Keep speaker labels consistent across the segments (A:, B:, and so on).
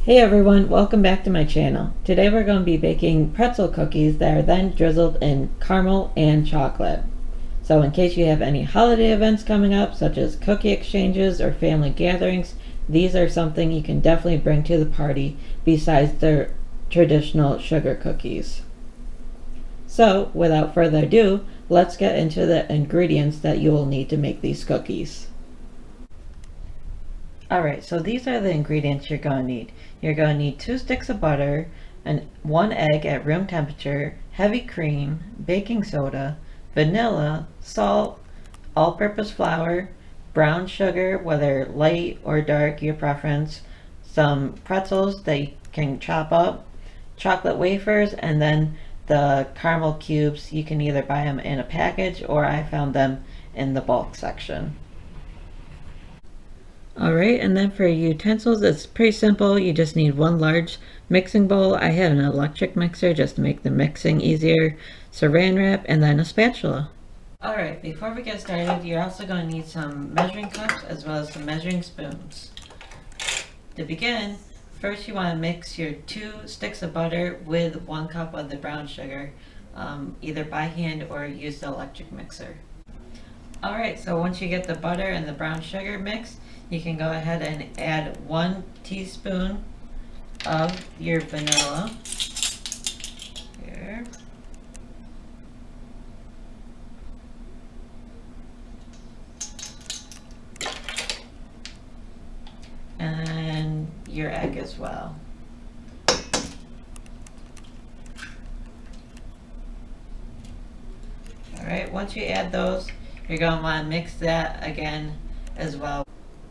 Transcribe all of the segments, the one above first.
A: Hey everyone, welcome back to my channel. Today we're going to be baking pretzel cookies that are then drizzled in caramel and chocolate. So in case you have any holiday events coming up, such as cookie exchanges or family gatherings, these are something you can definitely bring to the party besides the traditional sugar cookies. So without further ado, let's get into the ingredients that you will need to make these cookies. Alright, so these are the ingredients you're going to need. You're going to need 2 sticks of butter, and 1 egg at room temperature, heavy cream, baking soda, vanilla, salt, all-purpose flour, brown sugar, whether light or dark, your preference, some pretzels that you can chop up, chocolate wafers, and then the caramel cubes. You can either buy them in a package or I found them in the bulk section. Alright, and then for utensils, it's pretty simple. You just need 1 large mixing bowl. I had an electric mixer just to make the mixing easier, saran wrap, and then a spatula. Alright, before we get started, you're also going to need some measuring cups as well as some measuring spoons. To begin, first you want to mix your 2 sticks of butter with 1 cup of the brown sugar, either by hand or use the electric mixer. Alright, so once you get the butter and the brown sugar mixed, you can go ahead and add 1 teaspoon of your vanilla here. And your egg as well. Alright, once you add those, you're going to want to mix that again as well.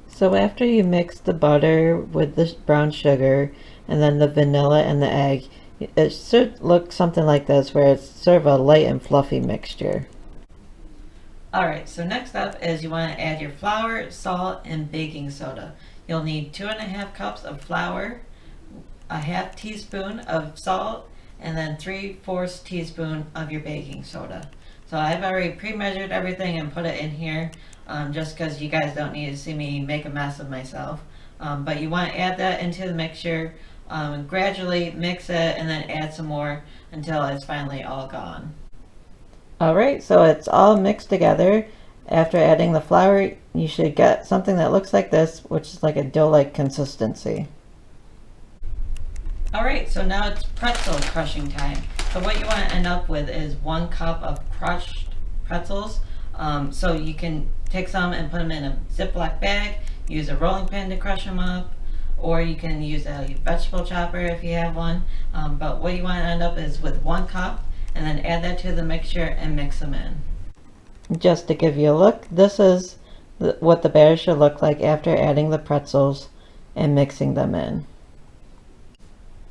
A: So after you mix the butter with the brown sugar and then the vanilla and the egg, it should look something like this, where it's sort of a light and fluffy mixture. Alright, so next up is you want to add your flour, salt, and baking soda. You'll need 2.5 cups of flour, a half teaspoon of salt, and then 3/4 teaspoon of your baking soda. So I've already pre-measured everything and put it in here, just because you guys don't need to see me make a mess of myself. But you want to add that into the mixture, gradually mix it, and then add some more until it's finally all gone. Alright, so it's all mixed together. After adding the flour, you should get something that looks like this, which is like a dough-like consistency. Alright, so now it's pretzel crushing time. So what you want to end up with is 1 cup of crushed pretzels. So you can take some and put them in a Ziploc bag, use a rolling pin to crush them up, or you can use a vegetable chopper if you have one. But what you want to end up is with 1 cup, and then add that to the mixture and mix them in. Just to give you a look, this is what the batter should look like after adding the pretzels and mixing them in.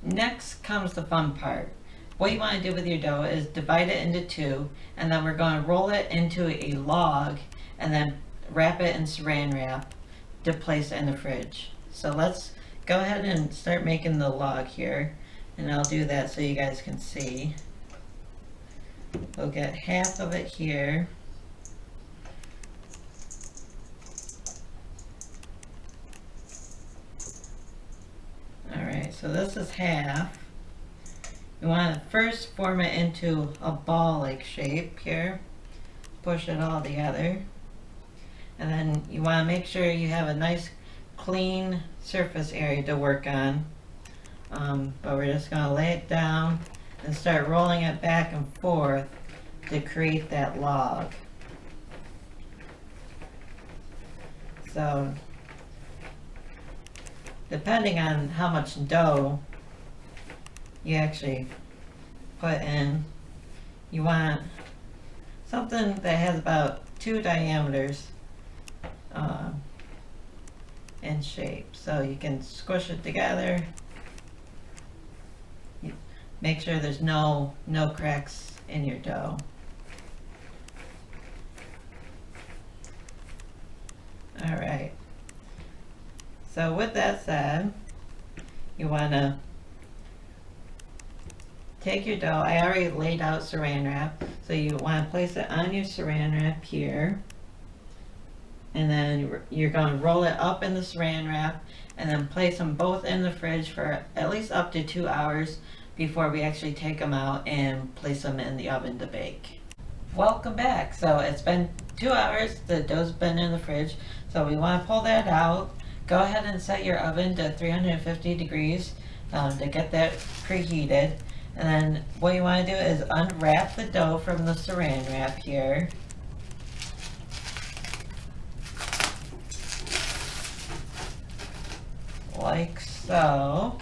A: Next comes the fun part. What you want to do with your dough is divide it into 2, and then we're going to roll it into a log and then wrap it in saran wrap to place it in the fridge. So let's go ahead and start making the log here, and I'll do that so you guys can see. We'll get half of it here. Alright, so this is half. You want to first form it into a ball-like shape here. Push it all together. And then you want to make sure you have a nice clean surface area to work on. But we're just going to lay it down and start rolling it back and forth to create that log. So depending on how much dough you actually put in, you want something that has about 2 diameters in shape, so you can squish it together. Make sure there's no cracks in your dough. Alright, so with that said, you want to take your dough. I already laid out saran wrap, so you want to place it on your saran wrap here, and then you're going to roll it up in the saran wrap and then place them both in the fridge for at least up to 2 hours before we actually take them out and place them in the oven to bake. Welcome back. So it's been 2 hours, the dough's been in the fridge, so we want to pull that out. Go ahead and set your oven to 350 degrees to get that preheated. And then what you want to do is unwrap the dough from the saran wrap here. Like so.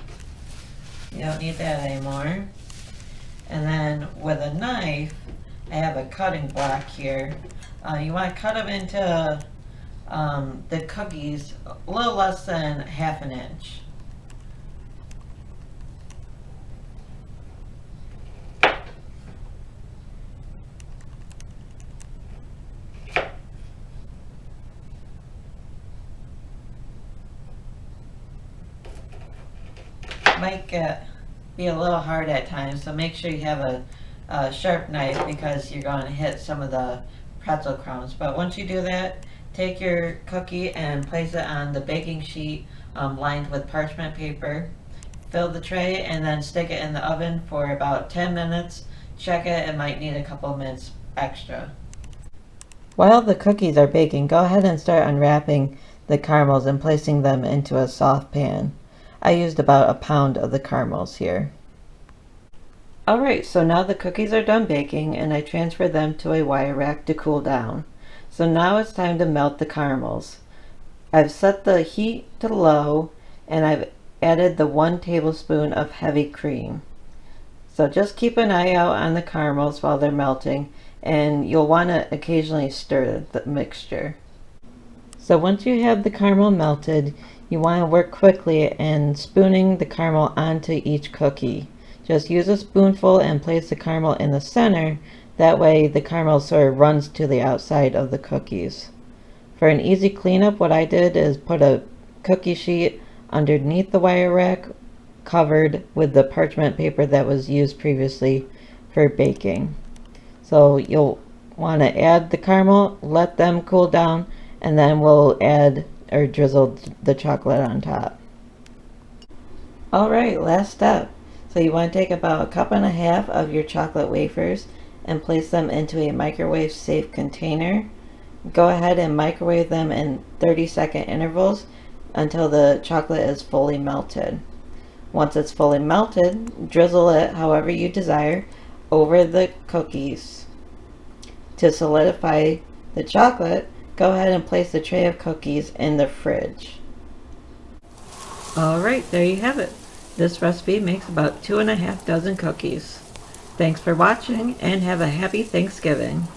A: You don't need that anymore. And then with a knife, I have a cutting block here. You want to cut them into the cookies a little less than ½ an inch. Might be a little hard at times, so make sure you have a sharp knife because you're going to hit some of the pretzel crumbs. But once you do that, take your cookie and place it on the baking sheet lined with parchment paper. Fill the tray and then stick it in the oven for about 10 minutes. Check it, it might need a couple of minutes extra. While the cookies are baking, go ahead and start unwrapping the caramels and placing them into a soft pan. I used about a pound of the caramels here. Alright, so now the cookies are done baking and I transfer them to a wire rack to cool down. So now it's time to melt the caramels. I've set the heat to low and I've added the 1 tablespoon of heavy cream. So just keep an eye out on the caramels while they're melting, and you'll want to occasionally stir the mixture. So once you have the caramel melted, you want to work quickly in spooning the caramel onto each cookie. Just use a spoonful and place the caramel in the center. That way the caramel sort of runs to the outside of the cookies. For an easy cleanup, what I did is put a cookie sheet underneath the wire rack covered with the parchment paper that was used previously for baking. So you'll want to add the caramel, let them cool down, and then we'll add or drizzle the chocolate on top. Alright, last step. So you want to take about 1.5 cups of your chocolate wafers and place them into a microwave safe container. Go ahead and microwave them in 30-second intervals until the chocolate is fully melted. Once it's fully melted, drizzle it however you desire over the cookies. To solidify the chocolate, go ahead and place the tray of cookies in the fridge. Alright, there you have it. This recipe makes about 2½ dozen cookies. Thanks for watching and have a happy Thanksgiving.